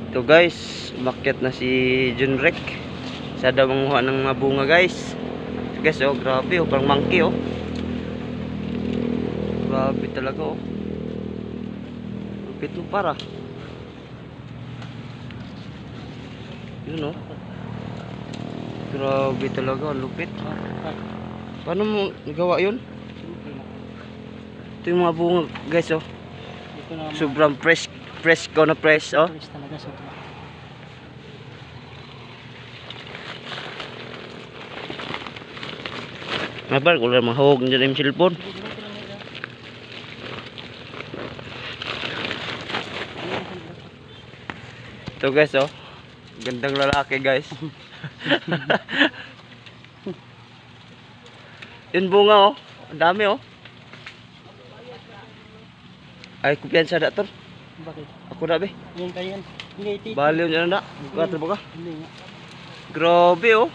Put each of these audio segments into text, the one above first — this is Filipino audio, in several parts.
Ito guys, umakyat na si Junrek. Sa daw manguha ng mga bunga guys. Ito guys, oh grabe oh, parang monkey oh. Grabe talaga oh. Lupit mo para. Yun oh. Grabe talaga, lupit. Paano mo nagawa yun? Ito yung mga bunga guys oh. Sobrang fresh ko na fresh oh. Fresh talaga sobra. Mabar ko lang mahawag na yung cellphone. Ito guys oh. Gandang lalaki guys. Yun bunga oh. Ang dami oh. Ay kumpiyansa na to. Bakit? Ako na be. Yan kaya yan. Hindi iti. Baliw niya na. Buka ba ka? Hindi nga. Grabe oh.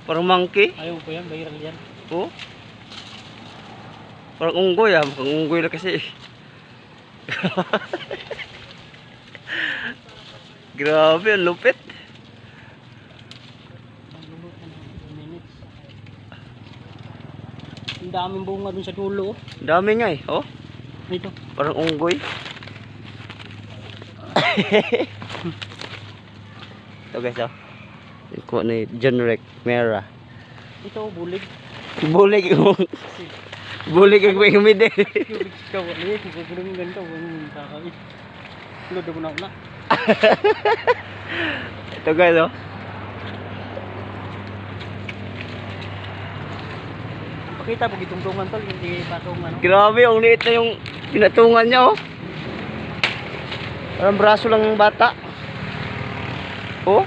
Parang monkey. Ayaw ko yan, viral yan. Oh. Parang unggoy ah. Mukhang unggoy na kasi. Grabe, ang lupit. Ang daming bunga dun sa dulo. Ang dami nga eh. Oh. Ito. Parang unggoy. Ito guys oh. Ikuha ni Junrek Mera. Ito, bulig. Bulig yung bulig ang humide. Bulig ka wali. Gugulong ganito. Walang kakait. Lodo mo na una. Ito guys oh. Pakita po gitungtungan tol. Hindi patong ano. Grabe, ang liit na yung pinatungan niya oh. Parang braso lang ng bata. Oh.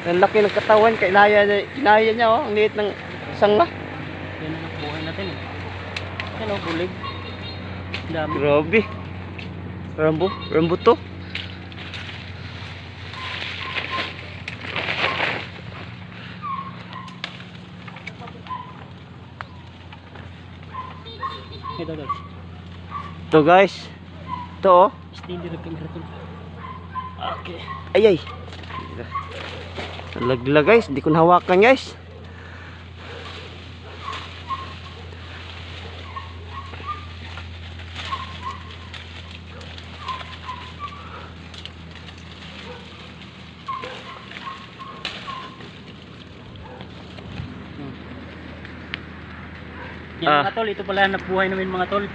Ang laki ng katawan, kinaya niya oh. Ang liit ng sanga. Yan ang buhay natin eh. Yan o, bulig. Ang dami. Grabe. Rambo to. Ito tol. Ito guys. Ito oh. Steady rin camera tol. Okay. Ay. Nalagla guys, hindi ko nahawakan guys. Yan mga tol, ito pala hanap buhay namin mga tol.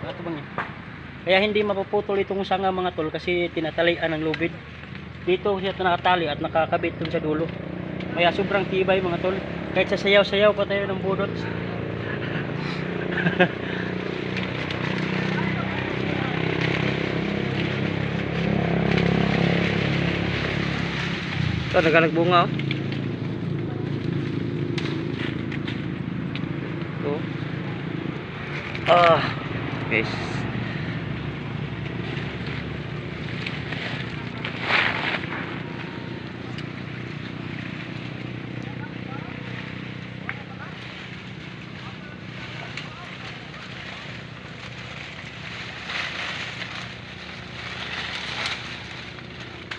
Ito bang yan? Kaya hindi mapuputol itong sanga mga tol kasi tinatalian ng lubid. Dito siya nakatali at nakakabit dun sa dulo. Kaya sobrang tibay mga tol. Kahit sa sayaw-sayaw pa tayo ng budot. Ito, nagbunga oh. Guys.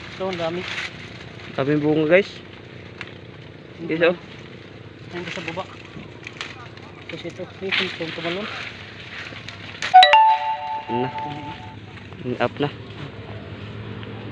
Ito, ang dami. Daming bunga guys. Guys oh. Yan sa baba. Kasi ito, itong tumalon. Na. Up na.